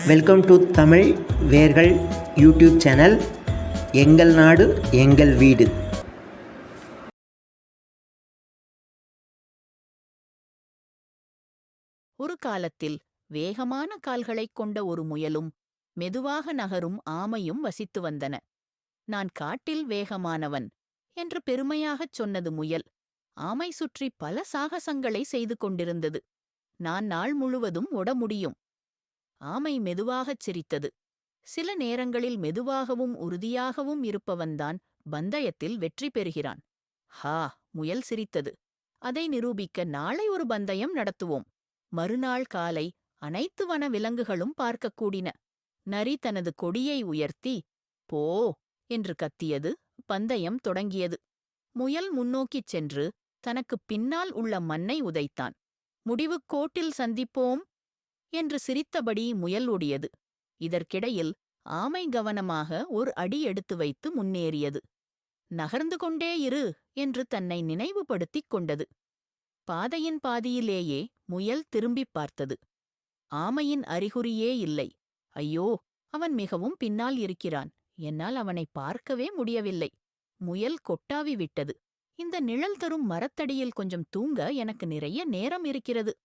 Welcome to Tamil வேர்கள் YouTube channel. எங்கள் நாடு எங்கள் வீடு. ஒரு காலத்தில் வேகமான கால்களைக் கொண்ட ஒரு முயலும் மெதுவாக நகரும் ஆமையும் வசித்து வந்தன. நான் காட்டில் வேகமானவன் என்று பெருமையாகச் சொன்னது முயல். ஆமை சுற்றி பல சாகசங்களை செய்து கொண்டிருந்தது. நான் நாள் முழுவதும் ஓட முடியும். ஆமை மெதுவாகச் சிரித்தது. சில நேரங்களில் மெதுவாகவும் உறுதியாகவும் இருப்பவன்தான் பந்தயத்தில் வெற்றி பெறுகிறான். ஹா, முயல் சிரித்தது. அதை நிரூபிக்க நாளை ஒரு பந்தயம் நடத்துவோம். மறுநாள் காலை அனைத்து வன விலங்குகளும் பார்க்கக் கூடின. நரி தனது கொடியை உயர்த்தி போ என்று கத்தியது. பந்தயம் தொடங்கியது. முயல் முன்னோக்கிச் சென்று தனக்குப் பின்னால் உள்ள மண்ணை உதைத்தான். முடிவுக் கோட்டில் சந்திப்போம் என்று சிரித்தபடி முயல் ஓடியது. இதற்கிடையில் ஆமை கவனமாக ஒரு அடி எடுத்து வைத்து முன்னேறியது. நகர்ந்து கொண்டே இரு என்று தன்னை நினைவுபடுத்திக் கொண்டது. பாதையின் பாதியிலேயே முயல் திரும்பிப் பார்த்தது. ஆமையின் அறிகுறியே இல்லை. ஐயோ, அவன் மிகவும் பின்னால் இருக்கிறான். என்னால் அவனை பார்க்கவே முடியவில்லை. முயல் கொட்டாவி விட்டது. இந்த நிழல் தரும் மரத்தடியில் கொஞ்சம் தூங்க எனக்கு நிறைய நேரம் இருக்கிறது.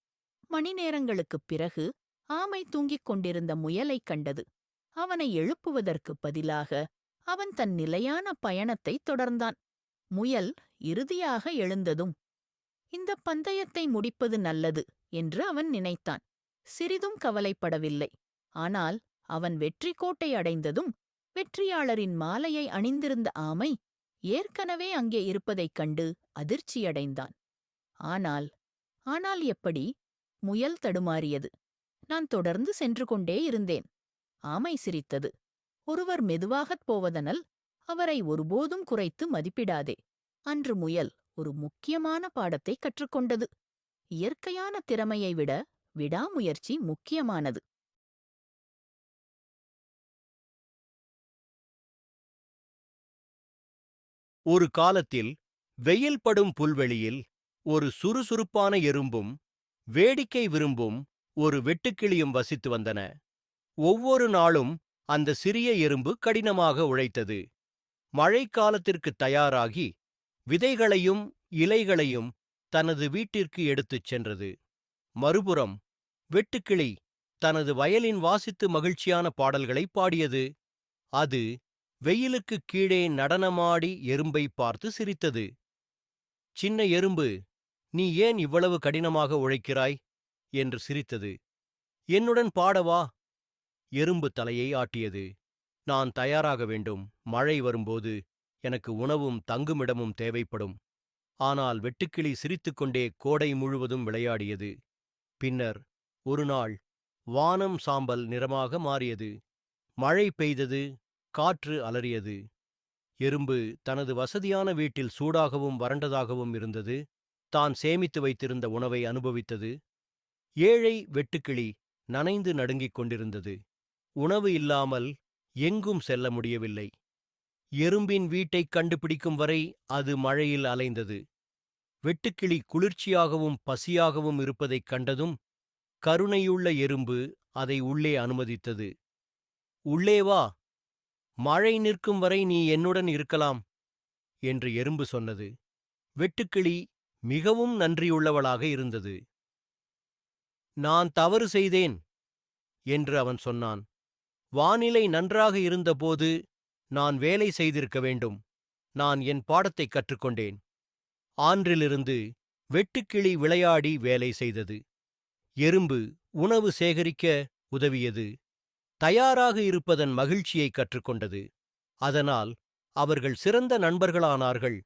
மணி நேரங்களுக்குப் பிறகு ஆமை தூங்கிக் கொண்டிருந்த முயலைக் கண்டது. அவனை எழுப்புவதற்குப் பதிலாக அவன் தன் நிலையான பயணத்தைத் தொடர்ந்தான். முயல் இறுதியாக எழுந்ததும் இந்த பந்தயத்தை முடிப்பது நல்லது என்று அவன் நினைத்தான். சிறிதும் கவலைப்படவில்லை. ஆனால் அவன் வெற்றி கோட்டை அடைந்ததும் வெற்றியாளரின் மாலையை அணிந்திருந்த ஆமை ஏற்கனவே அங்கே இருப்பதைக் கண்டு அதிர்ச்சியடைந்தான். ஆனால் ஆனால் எப்படி? முயல் தடுமாறியது. நான் தொடர்ந்து சென்று கொண்டே இருந்தேன். ஆமை சிரித்தது. ஒருவர் மெதுவாகப் போவதனால் அவரை ஒருபோதும் குறைத்து மதிப்பிடாதே. அன்று முயல் ஒரு முக்கியமான பாடத்தை கற்றுக்கொண்டது. இயற்கையான திறமையை விட விடாமுயற்சி முக்கியமானது. ஒரு காலத்தில் வெயில் படும் புல்வெளியில் ஒரு சுறுசுறுப்பான எறும்பும் வேடிக்கை விரும்பும் ஒரு வெட்டுக்கிளியும் வசித்து வந்தன. ஒவ்வொரு நாளும் அந்த சிறிய எறும்பு கடினமாக உழைத்தது. மழைக்காலத்திற்கு தயாராகி விதைகளையும் இலைகளையும் தனது வீட்டிற்கு எடுத்துச் சென்றது. மறுபுறம் வெட்டுக்கிளி தனது வயலின் வாசித்து மகிழ்ச்சியான பாடல்களை பாடியது. அது வெயிலுக்குக் கீழே நடனமாடி எறும்பை பார்த்து சிரித்தது. சின்ன எறும்பு, நீ ஏன் இவ்வளவு கடினமாக உழைக்கிறாய் என்று சிரித்தது. என்னுடன் பாடவா? எறும்பு தலையை ஆட்டியது. நான் தயாராக வேண்டும். மழை வரும்போது எனக்கு உணவும் தங்குமிடமும் தேவைப்படும். ஆனால் வெட்டுக்கிளி சிரித்துக்கொண்டே கோடை முழுவதும் விளையாடியது. பின்னர் ஒரு நாள் வானம் சாம்பல் நிறமாக மாறியது. மழை பெய்தது. காற்று அலறியது. எறும்பு தனது வசதியான வீட்டில் சூடாகவும் வறண்டதாகவும் இருந்தது. தான் சேமித்து வைத்திருந்த உணவை அனுபவித்தது. ஏழை வெட்டுக்கிளி நனைந்து நடுங்கிக் கொண்டிருந்தது. உணவு இல்லாமல் எங்கும் செல்ல முடியவில்லை. எறும்பின் வீட்டைக் கண்டுபிடிக்கும் வரை அது மழையில் அலைந்தது. வெட்டுக்கிளி குளிர்ச்சியாகவும் பசியாகவும் இருப்பதைக் கண்டதும் கருணையுள்ள எறும்பு அதை உள்ளே அனுமதித்தது. உள்ளே வா, மழை நிற்கும் வரை நீ என்னுடன் இருக்கலாம் என்று எறும்பு சொன்னது. வெட்டுக்கிளி மிகவும் நன்றியுள்ளவளாக இருந்தது. நான் தவறு செய்தேன் என்று அவன் சொன்னான். வானிலை நன்றாக இருந்தபோது நான் வேலை செய்திருக்க வேண்டும். நான் என் பாடத்தைக் கற்றுக்கொண்டேன். ஆன்றிலிருந்து வெட்டுக்கிளி விளையாடி வேலை செய்தது. எறும்பு உணவு சேகரிக்க உதவியது. தயாராக இருப்பதன் மகிழ்ச்சியை கற்றுக்கொண்டது. அதனால் அவர்கள் சிறந்த நண்பர்களானார்கள்.